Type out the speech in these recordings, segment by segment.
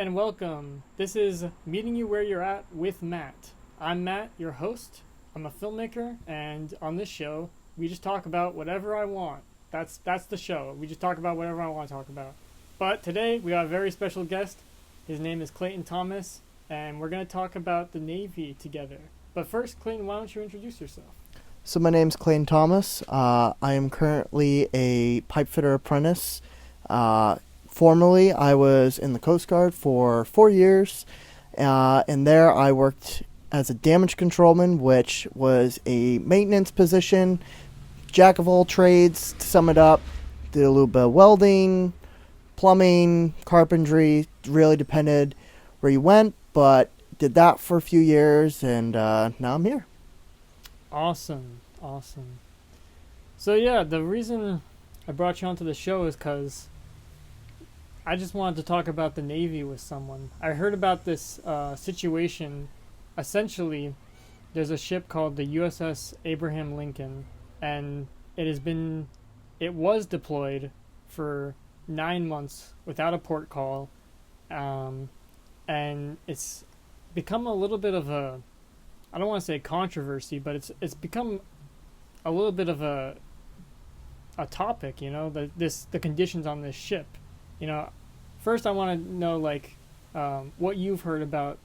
and welcome. This is Meeting You Where You're At with Matt. I'm Matt, your host. I'm a filmmaker, and on this show, we just talk about whatever I want. That's the show. We just talk about whatever I want to talk about. But today, we got a very special guest. His name is Clayton Thomas, and we're going to talk about the Navy together. But first, Clayton, why don't you introduce yourself? So my name's Clayton Thomas. I am currently a pipe fitter apprentice. Formerly, I was in the Coast Guard for 4 years, and there I worked as a damage controlman, which was a maintenance position, jack of all trades, to sum it up. Did a little bit of welding, plumbing, carpentry, really depended where you went, but did that for a few years, and now I'm here. Awesome. So yeah, the reason I brought you onto the show is because I just wanted to talk about the Navy with someone. I heard about this situation. Essentially, there's a ship called the USS Abraham Lincoln, and it was deployed for 9 months without a port call, and it's become a little bit of a, I don't want to say controversy, but it's become a little bit of a topic, the conditions on this ship. First I want to know what you've heard about,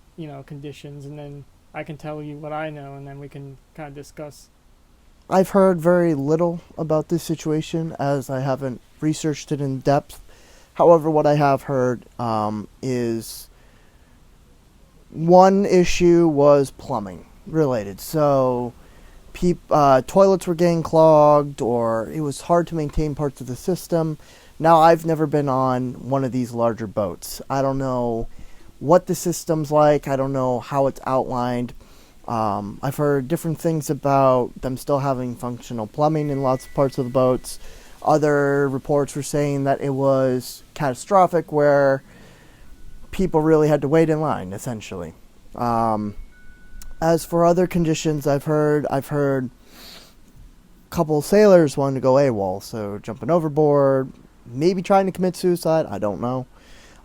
conditions, and then I can tell you what I know, and then we can kind of discuss. I've heard very little about this situation as I haven't researched it in depth. However, what I have heard is one issue was plumbing related. So toilets were getting clogged, or it was hard to maintain parts of the system. Now, I've never been on one of these larger boats. I don't know what the system's like. I don't know how it's outlined. I've heard different things about them still having functional plumbing in lots of parts of the boats. Other reports were saying that it was catastrophic, where people really had to wait in line, essentially. As for other conditions I've heard a couple sailors wanting to go AWOL, so jumping overboard, maybe trying to commit suicide, I don't know.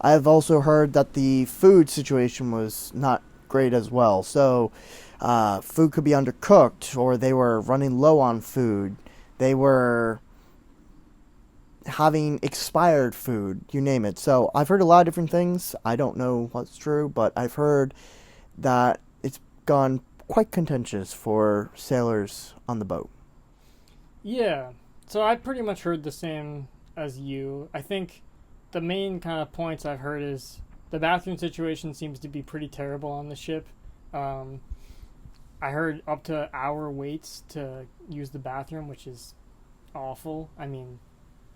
I've also heard that the food situation was not great as well. So food could be undercooked, or they were running low on food. They were having expired food, you name it. So I've heard a lot of different things. I don't know what's true, but I've heard that it's gone quite contentious for sailors on the boat. Yeah, so I pretty much heard the same as you. I think the main kind of points I've heard is the bathroom situation seems to be pretty terrible on the ship. I heard up to hour waits to use the bathroom, which is awful. I mean,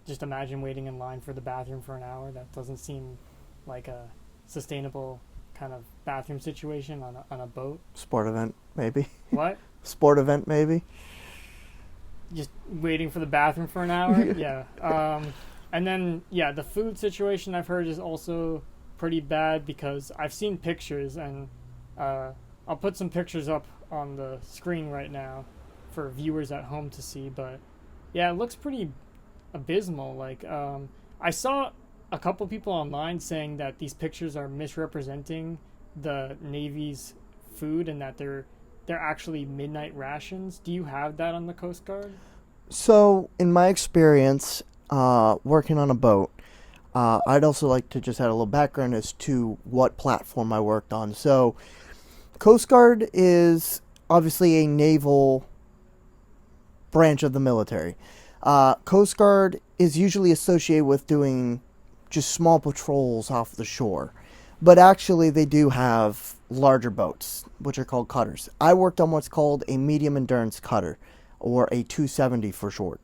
just imagine waiting in line for the bathroom for an hour. That doesn't seem like a sustainable kind of bathroom situation on a boat. Sport event, maybe. What? Sport event, maybe. Just waiting for the bathroom for an hour? Yeah. And then, the food situation I've heard is also pretty bad, because I've seen pictures, and I'll put some pictures up on the screen right now for viewers at home to see, but yeah, it looks pretty abysmal. I saw a couple people online saying that these pictures are misrepresenting the Navy's food, and that they're actually midnight rations. Do you have that on the Coast Guard? So, in my experience, working on a boat, I'd also like to just add a little background as to what platform I worked on. So, Coast Guard is obviously a naval branch of the military. Coast Guard is usually associated with doing just small patrols off the shore. But actually, they do have larger boats, which are called cutters. I worked on what's called a medium endurance cutter, or a 270 for short.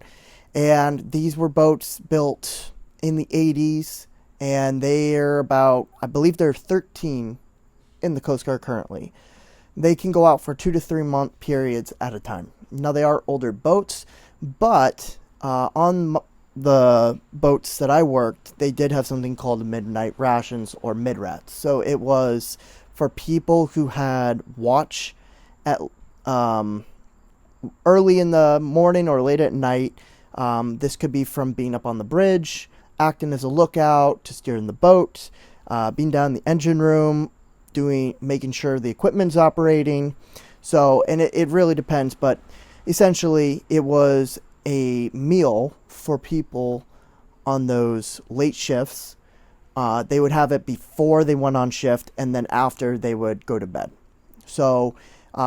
And these were boats built in the 80s, and they're about, I believe they're 13 in the Coast Guard currently. They can go out for 2 to 3 month periods at a time. Now, they are older boats, but on the boats that I worked, they did have something called midnight rations, or midrats. So it was for people who had watch at early in the morning or late at night. This could be from being up on the bridge, acting as a lookout, to steering the boat, being down in the engine room, making sure the equipment's operating. So, and it really depends, but essentially it was a meal for people on those late shifts. They would have it before they went on shift, and then after they would go to bed. So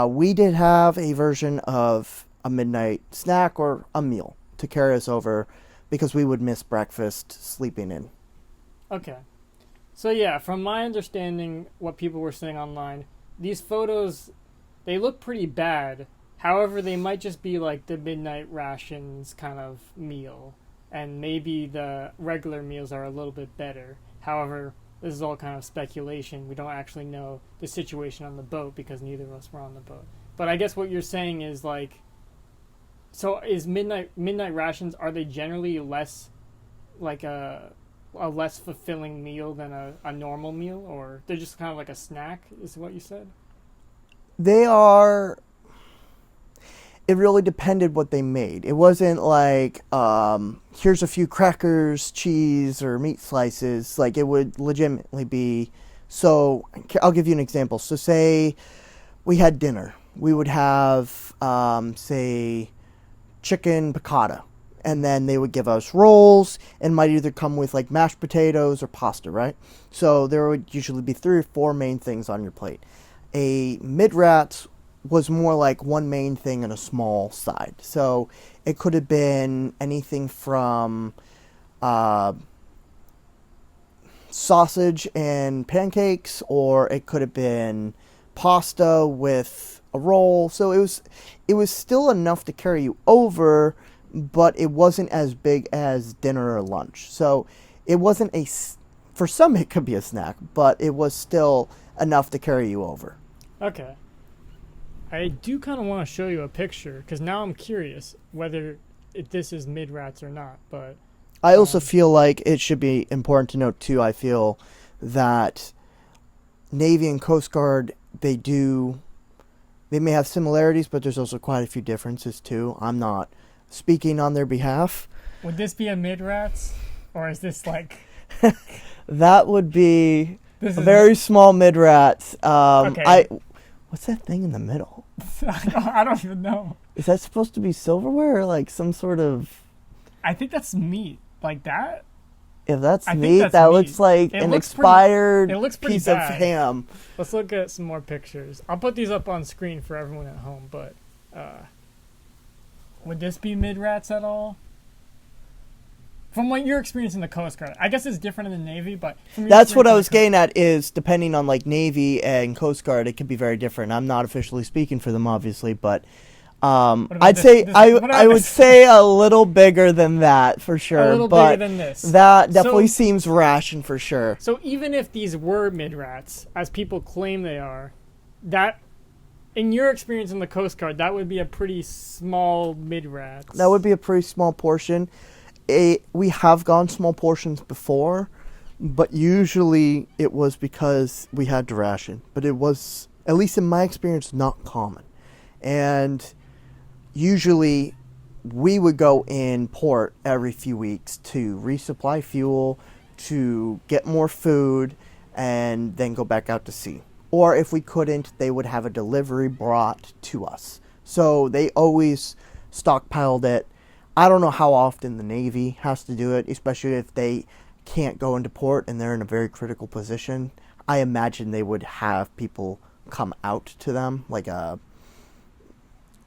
we did have a version of a midnight snack or a meal to carry us over because we would miss breakfast sleeping in. Okay. So yeah, from my understanding, what people were saying online, these photos, they look pretty bad. However, they might just be like the midnight rations kind of meal. And maybe the regular meals are a little bit better. However, this is all kind of speculation. We don't actually know the situation on the boat because neither of us were on the boat. But I guess what you're saying is like, so is midnight rations, are they generally less like a less fulfilling meal than a normal meal, or they're just kind of like a snack, is what you said? They are. It really depended what they made. It wasn't like, here's a few crackers, cheese, or meat slices. Like, it would legitimately be. So I'll give you an example. So say we had dinner. We would have, say, chicken piccata. And then they would give us rolls, and might either come with like mashed potatoes or pasta, right? So there would usually be 3 or 4 main things on your plate. A mid-rats was more like one main thing and a small side. So it could have been anything from sausage and pancakes, or it could have been pasta with a roll. So it was still enough to carry you over, but it wasn't as big as dinner or lunch. So it wasn't for some it could be a snack, but it was still enough to carry you over. Okay. I do kind of want to show you a picture, because now I'm curious whether this is mid-rats or not, but... I also feel like it should be important to note, too, I feel that Navy and Coast Guard, they may have similarities, but there's also quite a few differences, too. I'm not speaking on their behalf. Would this be a mid-rats, or is this like... That would be a very small mid-rats. Okay. What's that thing in the middle? I don't even know. Is that supposed to be silverware or like some sort of... I think that's meat. Like that? If that's meat, that looks like an expired piece of ham. Let's look at some more pictures. I'll put these up on screen for everyone at home, but would this be mid-rats at all? From what your experience in the Coast Guard, I guess it's different in the Navy, but... That's what I was getting at, is depending on like Navy and Coast Guard, it could be very different. I'm not officially speaking for them, obviously, but I would say a little bigger than that for sure. A little bigger than this. That definitely seems ration for sure. So even if these were mid-rats, as people claim they are, that, in your experience in the Coast Guard, that would be a pretty small mid-rats. That would be a pretty small portion. We have gone small portions before, but usually it was because we had to ration. But it was, at least in my experience, not common. And usually we would go in port every few weeks to resupply fuel, to get more food, and then go back out to sea. Or if we couldn't, they would have a delivery brought to us. So they always stockpiled it. I don't know how often the Navy has to do it, especially if they can't go into port and they're in a very critical position. I imagine they would have people come out to them, like a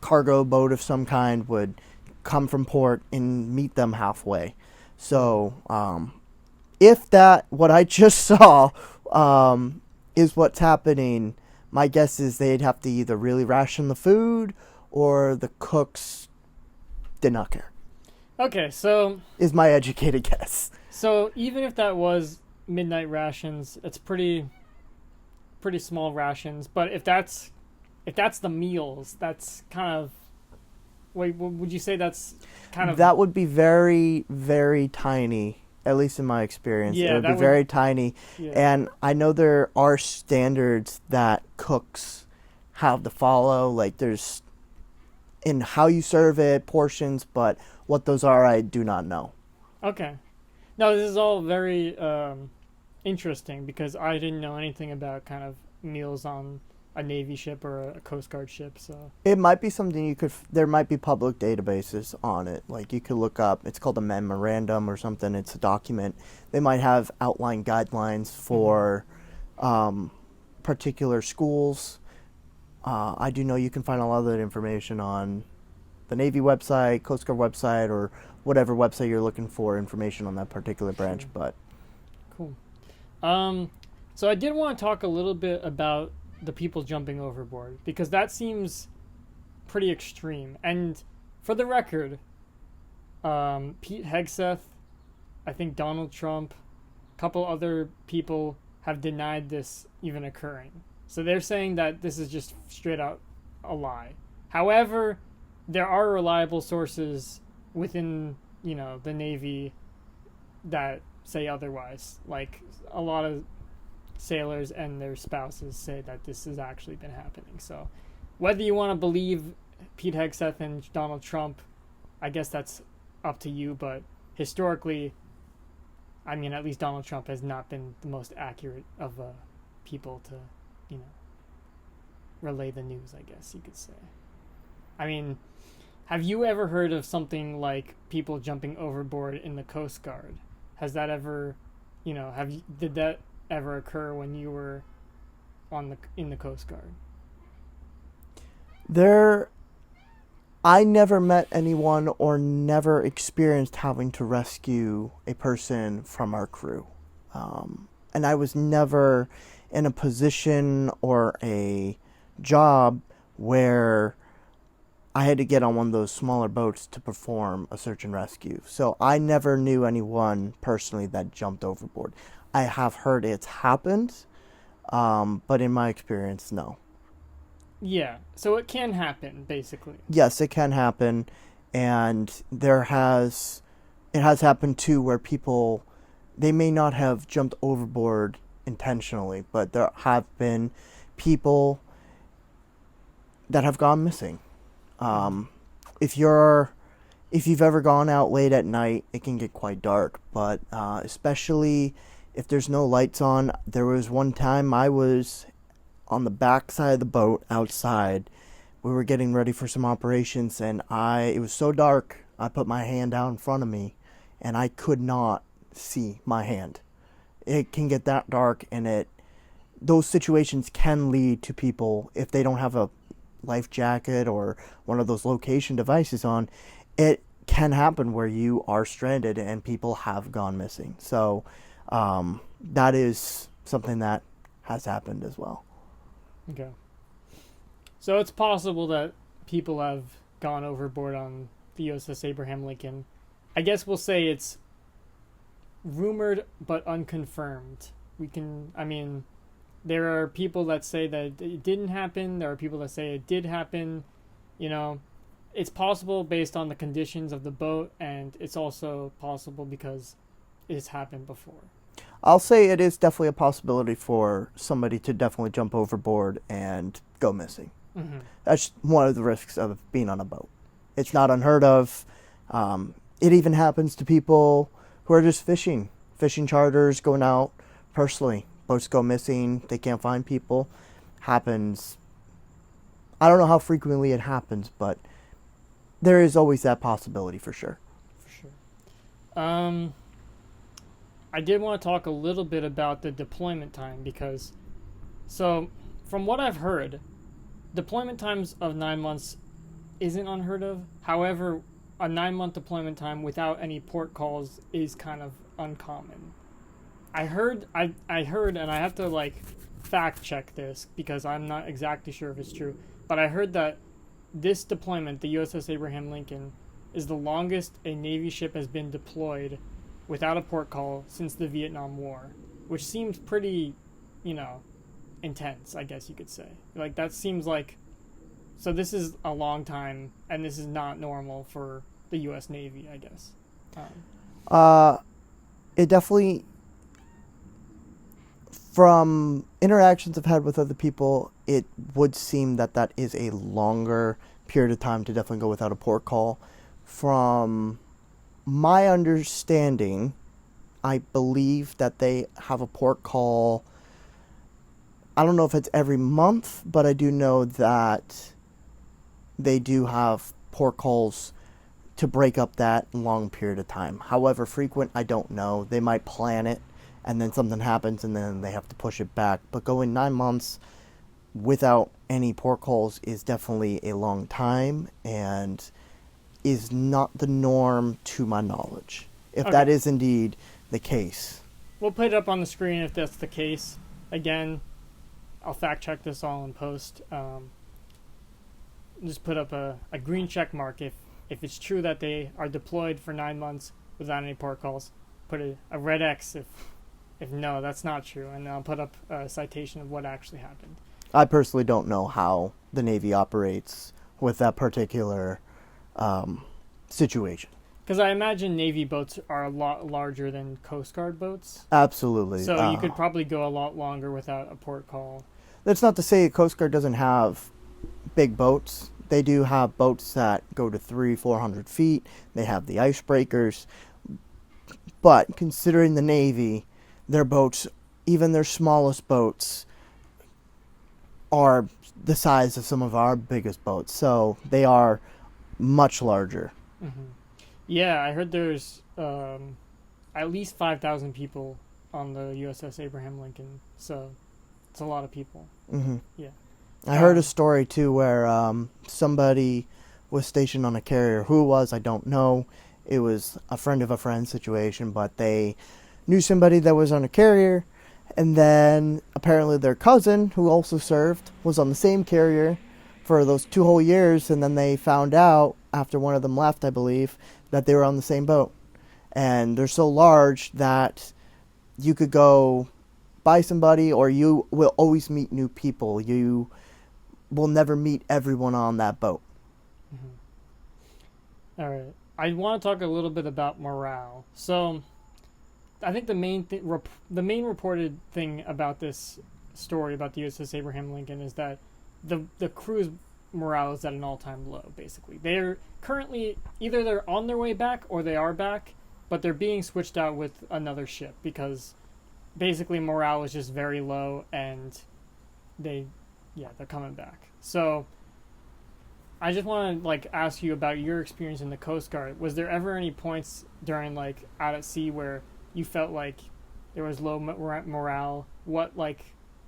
cargo boat of some kind would come from port and meet them halfway. So if what I just saw is what's happening, my guess is they'd have to either really ration the food or the cooks did not care. Okay, so... is my educated guess. So even if that was midnight rations, it's pretty small rations. But if that's the meals, that's kind of... Wait, would you say that's kind of... That would be very, very tiny, at least in my experience. Yeah, it would be very tiny. Yeah. And I know there are standards that cooks have to follow. Like there's... in how you serve it, portions, but what those are, I do not know. Okay. No, this is all very interesting because I didn't know anything about kind of meals on a Navy ship or a Coast Guard ship. So It might be something you could. There might be public databases on it. Like you could look up. It's called a memorandum or something. It's a document. They might have outline guidelines for particular schools. I do know you can find a lot of that information on the Navy website, Coast Guard website, or whatever website you're looking for information on that particular branch. But cool. So I did want to talk a little bit about the people jumping overboard because that seems pretty extreme. And for the record, Pete Hegseth, I think Donald Trump, a couple other people have denied this even occurring. So they're saying that this is just straight out a lie. However, there are reliable sources within, the Navy that say otherwise. Like a lot of sailors and their spouses say that this has actually been happening. So whether you want to believe Pete Hegseth and Donald Trump, I guess that's up to you. But historically, I mean, at least Donald Trump has not been the most accurate of people to, relay the news, I guess you could say. I mean, have you ever heard of something like people jumping overboard in the Coast Guard? Has that ever, did that ever occur when you were in the Coast Guard? I never met anyone or never experienced having to rescue a person from our crew. And I was never in a position or a job where I had to get on one of those smaller boats to perform a search and rescue. So I never knew anyone personally that jumped overboard. I have heard it's happened, but in my experience, no. Yeah, so it can happen, basically. Yes, it can happen, and it has happened too where people, they may not have jumped overboard intentionally, but there have been people that have gone missing. If you've ever gone out late at night, it can get quite dark, but especially if there's no lights on. There was one time I was on the back side of the boat outside. We were getting ready for some operations, and it was so dark, I put my hand out in front of me, and I could not see my hand. It can get that dark, and those situations can lead to people, if they don't have a life jacket or one of those location devices on, it can happen where you are stranded and people have gone missing. So that is something that has happened as well. Okay. So it's possible that people have gone overboard on the USS Abraham Lincoln. I guess we'll say it's rumored but unconfirmed. There are people that say that it didn't happen. There are people that say it did happen. It's possible based on the conditions of the boat, and it's also possible because it's happened before. I'll say it is definitely a possibility for somebody to definitely jump overboard and go missing. Mm-hmm. That's one of the risks of being on a boat. It's not unheard of. It even happens to people who are just fishing charters, going out personally. Boats go missing, they can't find people. Happens. I don't know how frequently it happens, but there is always that possibility for sure. For sure. I did want to talk a little bit about the deployment time because, so from what I've heard, deployment times of 9 months isn't unheard of. However, a 9-month deployment time without any port calls is kind of uncommon. I heard, and I have to fact check this because I'm not exactly sure if it's true, but I heard that this deployment, the USS Abraham Lincoln, is the longest a Navy ship has been deployed without a port call since the Vietnam War, which seems pretty, intense, I guess you could say. That seems so this is a long time, and this is not normal for the U.S. Navy, I guess. It definitely, from interactions I've had with other people, it would seem that is a longer period of time to definitely go without a port call. From my understanding, I believe that they have a port call. I don't know if it's every month, but I do know that they do have port calls to break up that long period of time. However frequent, I don't know. They might plan it, and then something happens, and then they have to push it back. But going 9 months without any port calls is definitely a long time, and is not the norm to my knowledge, if Okay. that is indeed the case. We'll put it up on the screen if that's the case. Again, I'll fact check this all in post. Just put up a green check mark if it's true that they are deployed for 9 months without any port calls. Put a red X if no, that's not true, and I'll put up a citation of what actually happened. I personally don't know how the Navy operates with that particular situation. Because I imagine Navy boats are a lot larger than Coast Guard boats. Absolutely. So you could probably go a lot longer without a port call. That's not to say Coast Guard doesn't have big boats. They do have boats that go to 300-400 feet. They have the icebreakers. But considering the Navy, their boats, even their smallest boats, are the size of some of our biggest boats. So they are much larger. Mm-hmm. Yeah, I heard there's at least 5,000 people on the USS Abraham Lincoln. So it's a lot of people. Mm-hmm. Yeah. I heard a story, too, where somebody was stationed on a carrier. Who it was, I don't know. It was a friend of a friend situation, but they knew somebody that was on a carrier, and then apparently their cousin, who also served, was on the same carrier for those 2 whole years, and then they found out, after one of them left, I believe, that they were on the same boat. And they're so large that you could go by somebody, or you will always meet new people. You will never meet everyone on that boat. Mm-hmm. All right. I want to talk a little bit about morale. So, I think the main reported thing about this story about the USS Abraham Lincoln is that the crew's morale is at an all-time low. Basically, they're currently either they're on their way back or they are back, but they're being switched out with another ship because basically morale is just very low, and they're coming back. So I just want to ask you about your experience in the Coast Guard. Was there ever any points during out at sea where you felt like there was low morale? What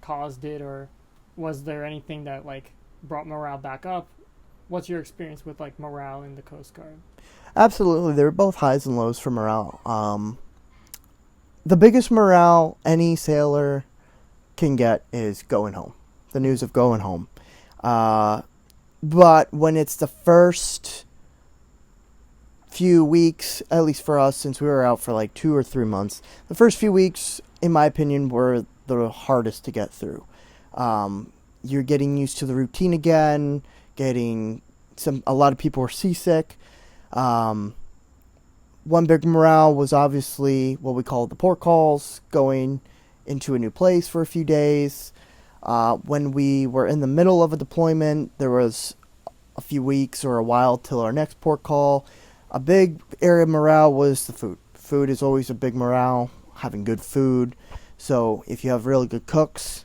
caused it, or was there anything that brought morale back up? What's your experience with morale in the Coast Guard? Absolutely, there were both highs and lows for morale. The biggest morale any sailor can get is going home. The news of going home. But when it's the first few weeks, at least for us, since we were out for 2 or 3 months, the first few weeks, in my opinion, were the hardest to get through. You're getting used to the routine again, a lot of people were seasick. One big morale was obviously what we call the port calls, going into a new place for a few days. When we were in the middle of a deployment, there was a few weeks or a while till our next port call. A big area of morale was the food. Food is always a big morale, having good food. So if you have really good cooks,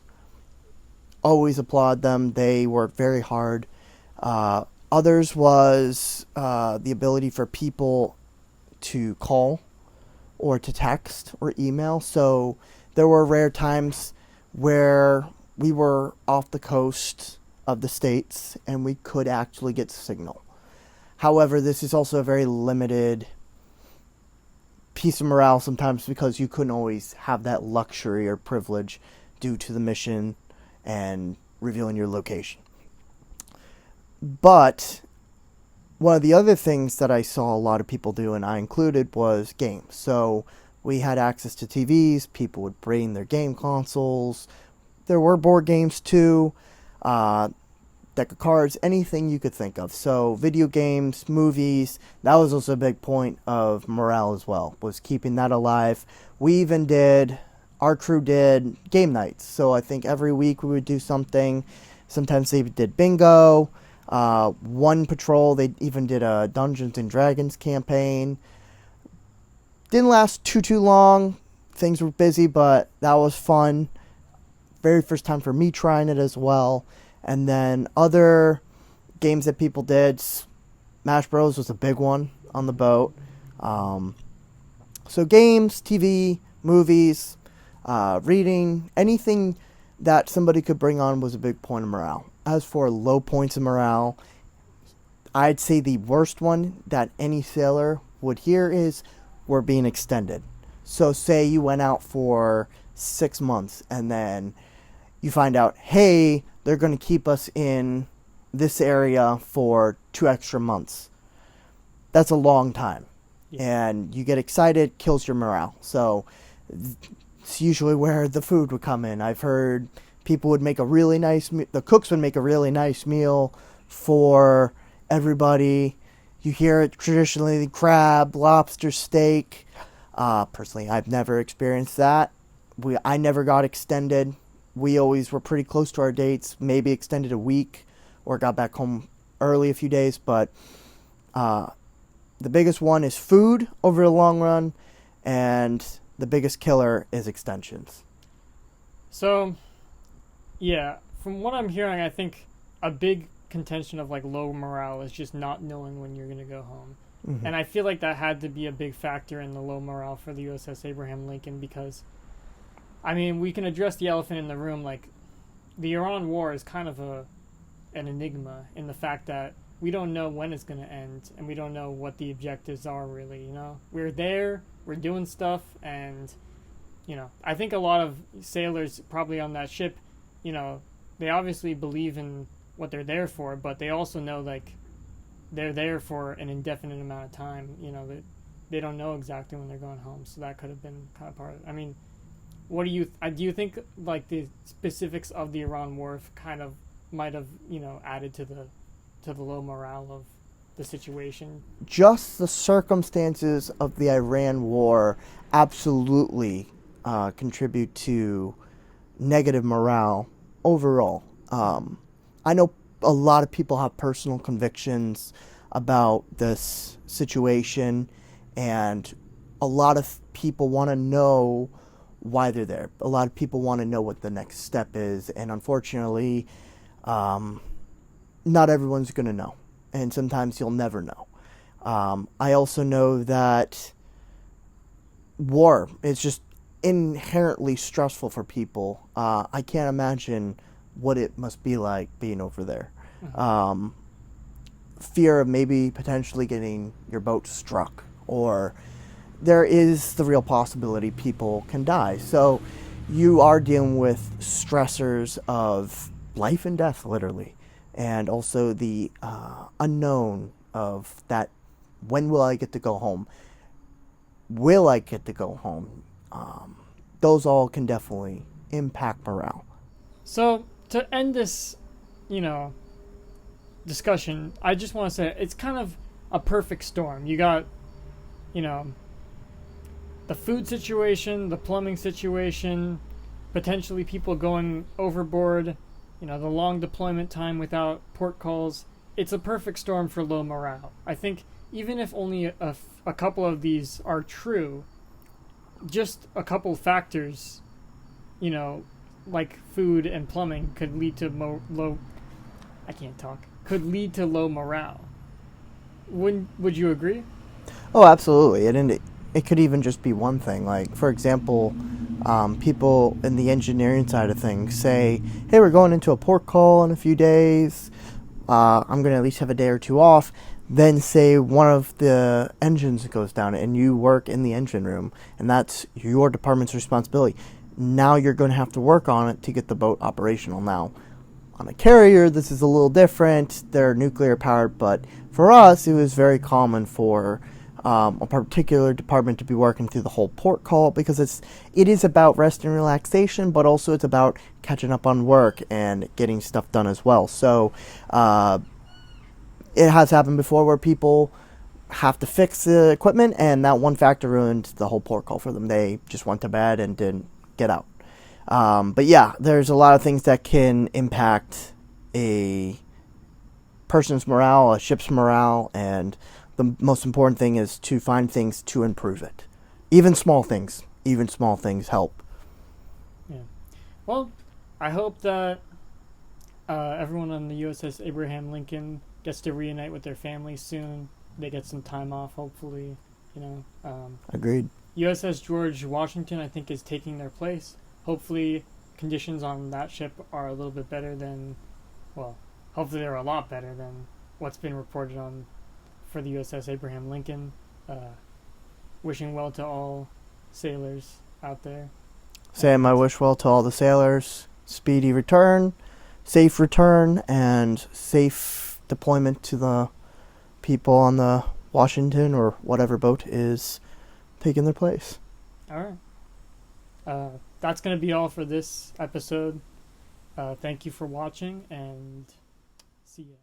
always applaud them. They work very hard. Others was the ability for people to call or to text or email. So there were rare times where we were off the coast of the States and we could actually get signal. However, this is also a very limited piece of morale sometimes because you couldn't always have that luxury or privilege due to the mission and revealing your location. But one of the other things that I saw a lot of people do, and I included, was games. So we had access to TVs. People would bring their game consoles. There were board games too, deck of cards, anything you could think of. So video games, movies, that was also a big point of morale as well, was keeping that alive. Our crew did game nights. So I think every week we would do something. Sometimes they did bingo. One patrol, they even did a Dungeons and Dragons campaign. Didn't last too long. things were busy, but that was fun. Very first time for me trying it as well. And then other games that people did, Smash Bros. Was a big one on the boat. So games, TV, movies, reading, anything that somebody could bring on was a big point of morale. As for low points of morale, I'd say the worst one that any sailor would hear is we're being extended. So say you went out for 6 months and then you find out, hey, they're going to keep us in this area for 2 extra months. That's a long time. Yeah. And you get excited, kills your morale. So it's usually where the food would come in. I've heard people would make a really nice, the cooks would make a really nice meal for everybody. You hear it traditionally, crab, lobster, steak. Personally, I've never experienced that. I never got extended. We always were pretty close to our dates, maybe extended a week or got back home early a few days. But the biggest one is food over the long run, and the biggest killer is extensions. So, yeah, from what I'm hearing, I think a big contention of like low morale is just not knowing when you're going to go home. Mm-hmm. And I feel like that had to be a big factor in the low morale for the USS Abraham Lincoln because, I mean, we can address the elephant in the room. Like, the Iran war is kind of an enigma in the fact that we don't know when it's going to end, and we don't know what the objectives are really, you know? We're there, we're doing stuff, and, you know, I think a lot of sailors probably on that ship, you know, they obviously believe in what they're there for, but they also know, like, they're there for an indefinite amount of time, you know, that they don't know exactly when they're going home, so that could have been kind of part of it. I mean, what do you think, like, the specifics of the Iran war kind of might have, you know, added to the low morale of the situation? Just the circumstances of the Iran war absolutely contribute to negative morale overall. I know a lot of people have personal convictions about this situation, and a lot of people want to know why they're there. A lot of people want to know what the next step is, and unfortunately, not everyone's going to know, and sometimes you'll never know. I also know that war is just inherently stressful for people. I can't imagine what it must be like being over there. Mm-hmm. Fear of maybe potentially getting your boat struck, or there is the real possibility people can die. So you are dealing with stressors of life and death, literally. And also the unknown of that, when will I get to go home? Will I get to go home? Those all can definitely impact morale. So to end this, you know, discussion, I just want to say it's kind of a perfect storm. You got, you know, the food situation, the plumbing situation, potentially people going overboard, you know, the long deployment time without port calls. It's a perfect storm for low morale. I think even if only a couple of these are true, just a couple factors, you know, like food and plumbing could lead to could lead to low morale. Would you agree? Oh, absolutely. It could even just be one thing. Like, for example, people in the engineering side of things say, hey, we're going into a port call in a few days. I'm going to at least have a day or two off. Then say one of the engines goes down and you work in the engine room, and that's your department's responsibility. Now you're going to have to work on it to get the boat operational. Now, on a carrier, this is a little different. They're nuclear powered, but for us, it was very common for a particular department to be working through the whole port call, because it is about rest and relaxation, but also it's about catching up on work and getting stuff done as well. So it has happened before where people have to fix the equipment, and that one factor ruined the whole port call for them. They just went to bed and didn't get out. But yeah, there's a lot of things that can impact a person's morale, a ship's morale, and the most important thing is to find things to improve it. Even small things even small things help. Yeah. Well, I hope that everyone on the USS Abraham Lincoln gets to reunite with their families soon. They get some time off, hopefully. Agreed. USS George Washington, I think, is taking their place. Hopefully, conditions on that ship are a little bit better than, well, hopefully they're a lot better than what's been reported on for the USS Abraham Lincoln. Wishing well to all sailors out there. Saying my wish well to all the sailors. Speedy return, safe return, and safe deployment to the people on the Washington or whatever boat is taking their place. All right. That's going to be all for this episode. Thank you for watching, and see ya.